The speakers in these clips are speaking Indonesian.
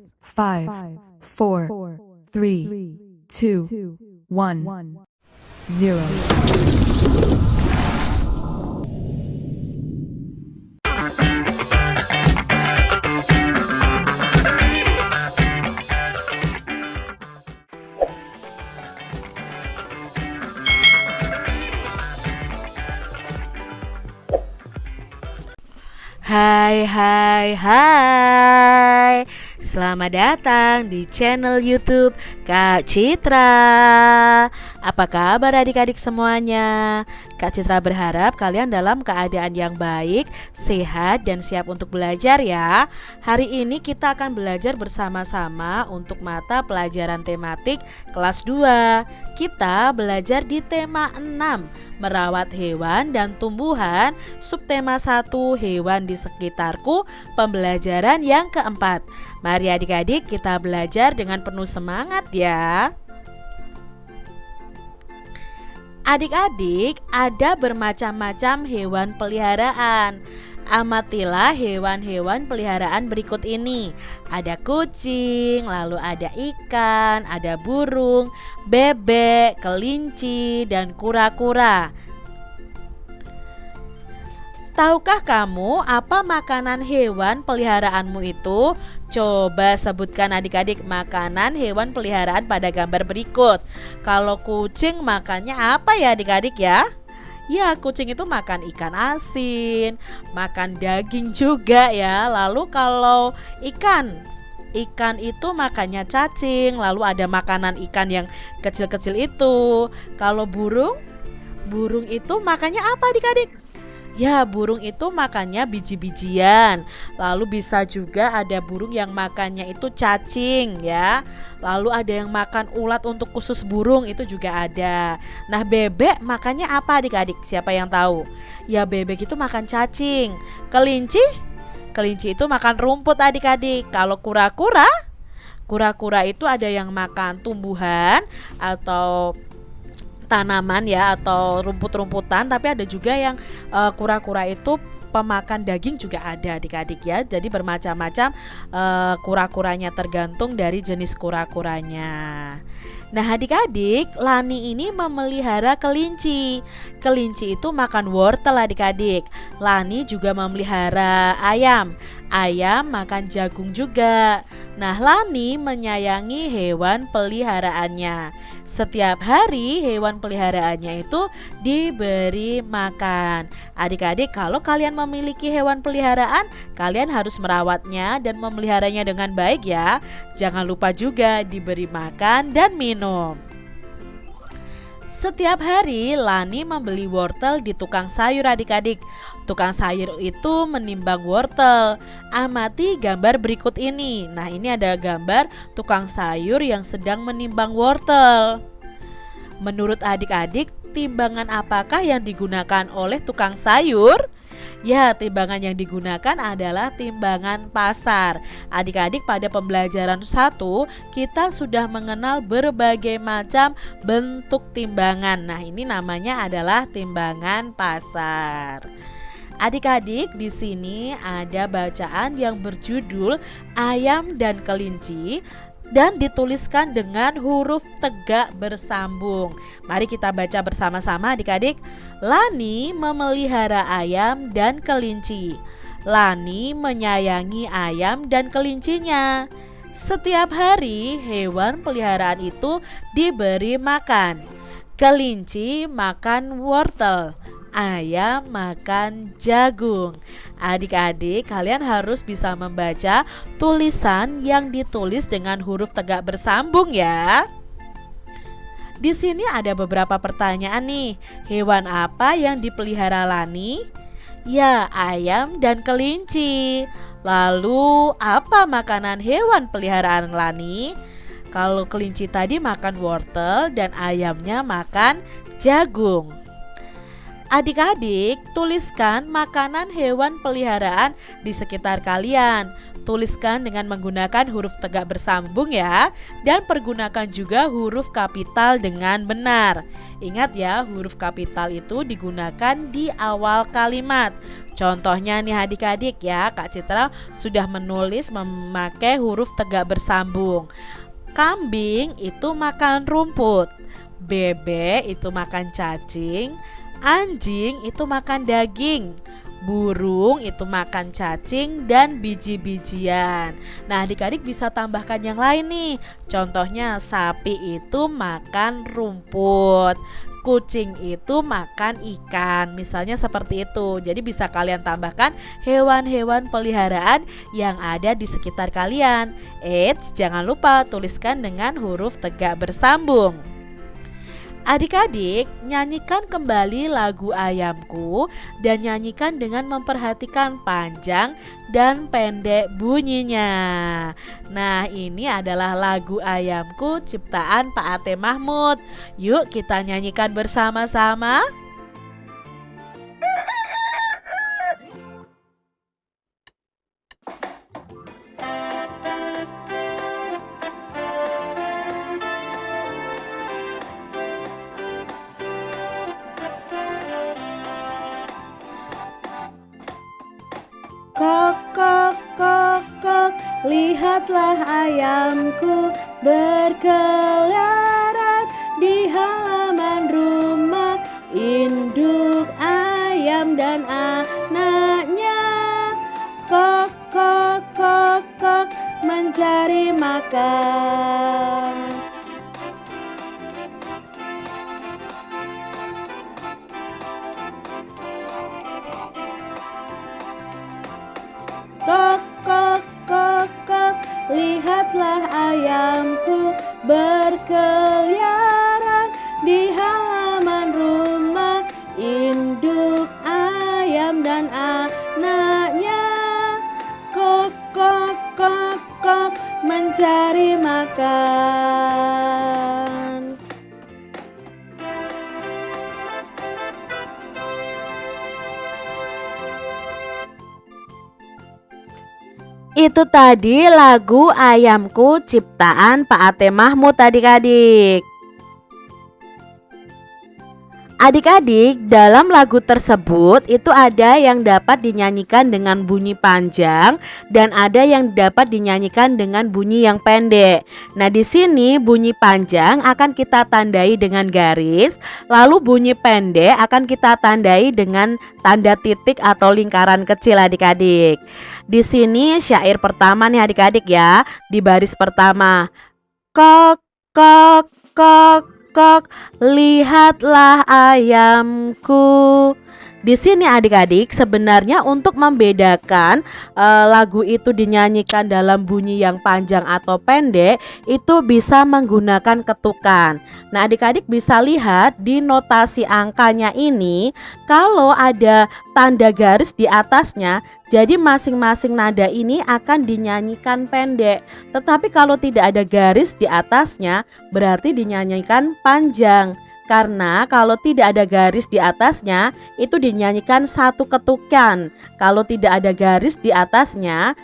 5, 4, 3, 2, 1, 0. Hai hai hai, selamat datang di channel YouTube Kak Citra. Apa kabar adik-adik semuanya? Kak Citra berharap kalian dalam keadaan yang baik, sehat, dan siap untuk belajar ya. Hari ini kita akan belajar bersama-sama untuk mata pelajaran tematik kelas 2. Kita belajar di tema 6, merawat hewan dan tumbuhan, subtema 1, hewan di sekitarku, pembelajaran yang keempat. Mari adik-adik kita belajar dengan penuh semangat ya. Adik-adik, ada bermacam-macam hewan peliharaan. Amatilah hewan-hewan peliharaan berikut ini. Ada kucing, lalu ada ikan, ada burung, bebek, kelinci, dan kura-kura. Tahukah kamu apa makanan hewan peliharaanmu itu? Coba sebutkan adik-adik makanan hewan peliharaan pada gambar berikut. Kalau kucing makannya apa ya adik-adik ya? Ya, kucing itu makan ikan asin, makan daging juga ya. Lalu kalau ikan itu makannya cacing, lalu ada makanan ikan yang kecil-kecil itu. Kalau burung itu makannya apa adik-adik? Ya, burung itu makannya biji-bijian. Lalu bisa juga ada burung yang makannya itu cacing ya. Lalu ada yang makan ulat untuk khusus burung, itu juga ada. Nah, bebek makannya apa adik-adik? Siapa yang tahu? Ya, bebek itu makan cacing. Kelinci itu makan rumput adik-adik. Kalau kura-kura itu ada yang makan tumbuhan atau tanaman ya, atau rumput-rumputan, tapi ada juga yang kura-kura itu pemakan daging juga ada adik-adik ya. Jadi bermacam-macam kura-kuranya, tergantung dari jenis kura-kuranya. Nah adik-adik, Lani ini memelihara kelinci. Kelinci itu makan wortel adik-adik. Lani juga memelihara ayam. Ayam makan jagung juga. Nah Lani menyayangi hewan peliharaannya. Setiap hari hewan peliharaannya itu diberi makan. Adik-adik, kalau kalian memiliki hewan peliharaan, kalian harus merawatnya dan memeliharanya dengan baik ya. Jangan lupa juga diberi makan dan minum. Setiap hari Lani membeli wortel di tukang sayur adik-adik. Tukang sayur itu menimbang wortel. Amati gambar berikut ini. Nah, ini ada gambar tukang sayur yang sedang menimbang wortel. Menurut adik-adik, timbangan apakah yang digunakan oleh tukang sayur? Ya, timbangan yang digunakan adalah timbangan pasar. Adik-adik, pada pembelajaran 1 kita sudah mengenal berbagai macam bentuk timbangan. Nah, ini namanya adalah timbangan pasar. Adik-adik, di sini ada bacaan yang berjudul Ayam dan Kelinci dan dituliskan dengan huruf tegak bersambung. Mari kita baca bersama-sama adik-adik. Lani memelihara ayam dan kelinci. Lani menyayangi ayam dan kelincinya. Setiap hari hewan peliharaan itu diberi makan. Kelinci makan wortel, ayam makan jagung. Adik-adik, kalian harus bisa membaca tulisan yang ditulis dengan huruf tegak bersambung ya. Di sini ada beberapa pertanyaan nih. Hewan apa yang dipelihara Lani? Ya, ayam dan kelinci. Lalu, apa makanan hewan peliharaan Lani? Kalau kelinci tadi makan wortel dan ayamnya makan jagung. Adik-adik, tuliskan makanan hewan peliharaan di sekitar kalian. Tuliskan dengan menggunakan huruf tegak bersambung ya. Dan pergunakan juga huruf kapital dengan benar. Ingat ya, huruf kapital itu digunakan di awal kalimat. Contohnya nih adik-adik ya, Kak Citra sudah menulis memakai huruf tegak bersambung. Kambing itu makan rumput. Bebek itu makan cacing. Anjing itu makan daging. Burung itu makan cacing dan biji-bijian. Nah, adik-adik bisa tambahkan yang lain nih. Contohnya sapi itu makan rumput. Kucing itu makan ikan. Misalnya seperti itu. Jadi bisa kalian tambahkan hewan-hewan peliharaan yang ada di sekitar kalian. Eits, jangan lupa tuliskan dengan huruf tegak bersambung. Adik-adik, nyanyikan kembali lagu Ayamku dan nyanyikan dengan memperhatikan panjang dan pendek bunyinya. Nah, ini adalah lagu Ayamku ciptaan Pak Ate Mahmud. Yuk kita nyanyikan bersama-sama. Kok, kok, kok, kok, lihatlah ayamku berkeliaran di halaman rumah. Induk ayam dan anaknya. Kok, kok, kok, kok, mencari makan. Kok, kok, kok, kok, lihatlah ayamku berkeliaran di halaman rumah. Induk ayam dan anaknya. Kok, kok, kok, kok, mencari makan. Itu tadi lagu Ayamku ciptaan Pak Ate Mahmud adik-adik. Adik-adik, dalam lagu tersebut itu ada yang dapat dinyanyikan dengan bunyi panjang dan ada yang dapat dinyanyikan dengan bunyi yang pendek. Nah, di sini bunyi panjang akan kita tandai dengan garis, lalu bunyi pendek akan kita tandai dengan tanda titik atau lingkaran kecil adik-adik. Di sini syair pertama nih adik-adik ya, di baris pertama. Kok, kok, kok, kok, lihatlah ayamku. Di sini adik-adik sebenarnya untuk membedakan lagu itu dinyanyikan dalam bunyi yang panjang atau pendek itu bisa menggunakan ketukan. Nah, adik-adik bisa lihat di notasi angkanya ini kalau ada tanda garis di atasnya, jadi masing-masing nada ini akan dinyanyikan pendek. Tetapi kalau tidak ada garis di atasnya berarti dinyanyikan panjang. Karena kalau tidak ada garis di atasnya itu dinyanyikan satu ketukan. Kalau tidak ada garis di atasnya,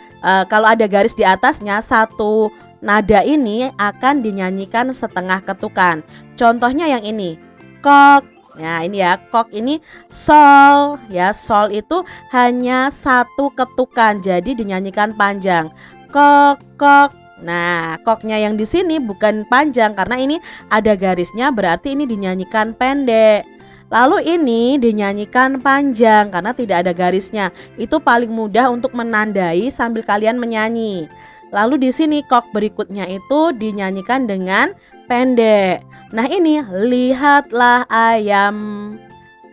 kalau ada garis di atasnya satu nada ini akan dinyanyikan setengah ketukan. Contohnya yang ini, kok. Nah, ini ya, kok ini sol ya. Sol itu hanya satu ketukan, jadi dinyanyikan panjang. Kok, kok. Nah, koknya yang di sini bukan panjang karena ini ada garisnya, berarti ini dinyanyikan pendek. Lalu ini dinyanyikan panjang karena tidak ada garisnya. Itu paling mudah untuk menandai sambil kalian menyanyi. Lalu di sini kok berikutnya itu dinyanyikan dengan pendek. Nah, ini lihatlah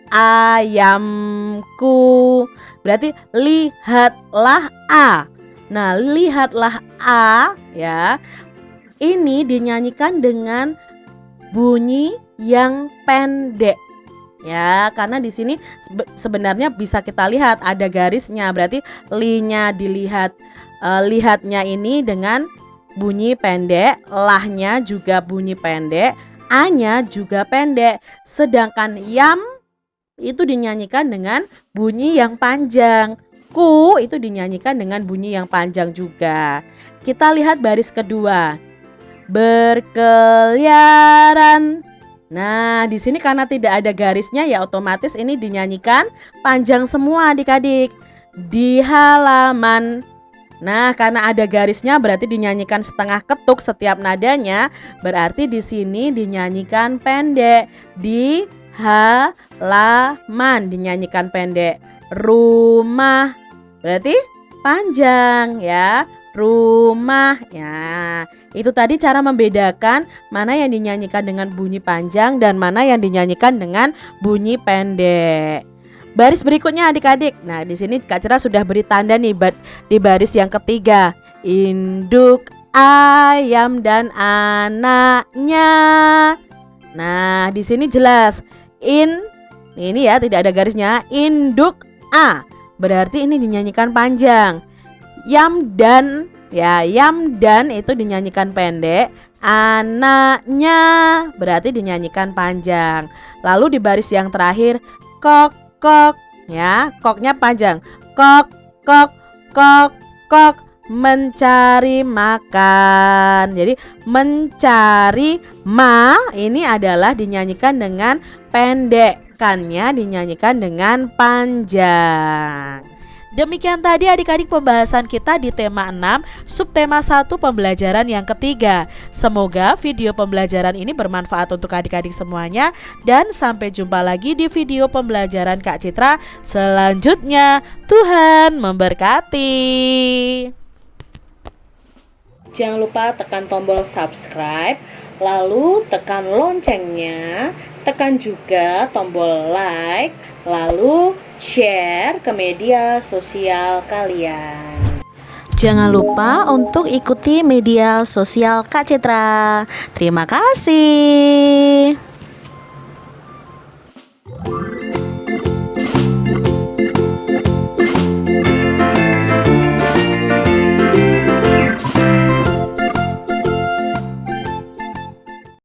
ayamku. Berarti lihatlah a. Nah, lihatlah a ya. Ini dinyanyikan dengan bunyi yang pendek. Ya, karena di sini sebenarnya bisa kita lihat ada garisnya. Berarti li-nya dilihat, lihatnya ini dengan bunyi pendek, lahnya juga bunyi pendek, a-nya juga pendek. Sedangkan itu dinyanyikan dengan bunyi yang panjang. Ku itu dinyanyikan dengan bunyi yang panjang juga. Kita lihat baris kedua. Berkeliaran. Nah, di sini karena tidak ada garisnya ya otomatis ini dinyanyikan panjang semua adik-adik. Di halaman. Nah, karena ada garisnya berarti dinyanyikan setengah ketuk setiap nadanya, berarti di sini dinyanyikan pendek. Di halaman dinyanyikan pendek. Rumah berarti panjang ya. Rumah ya. Itu tadi cara membedakan mana yang dinyanyikan dengan bunyi panjang dan mana yang dinyanyikan dengan bunyi pendek. Baris berikutnya adik-adik. Nah, di sini Kak Citra sudah beri tanda nih di baris yang ketiga. Induk ayam dan anaknya. Nah, di sini jelas ini ya tidak ada garisnya. Induk a. Berarti ini dinyanyikan panjang. Yam dan itu dinyanyikan pendek. Anaknya berarti dinyanyikan panjang. Lalu di baris yang terakhir kok ya, koknya panjang. Kok mencari makan. Jadi mencari ini adalah dinyanyikan dengan pendek, kannya dinyanyikan dengan panjang. Demikian tadi adik-adik pembahasan kita di tema 6, subtema 1 pembelajaran yang ketiga. Semoga video pembelajaran ini bermanfaat untuk adik-adik semuanya. Dan sampai jumpa lagi di video pembelajaran Kak Citra selanjutnya. Tuhan memberkati. Jangan lupa tekan tombol subscribe, lalu tekan loncengnya, tekan juga tombol like, lalu share ke media sosial kalian. Jangan lupa untuk ikuti media sosial Kak Citra. Terima kasih.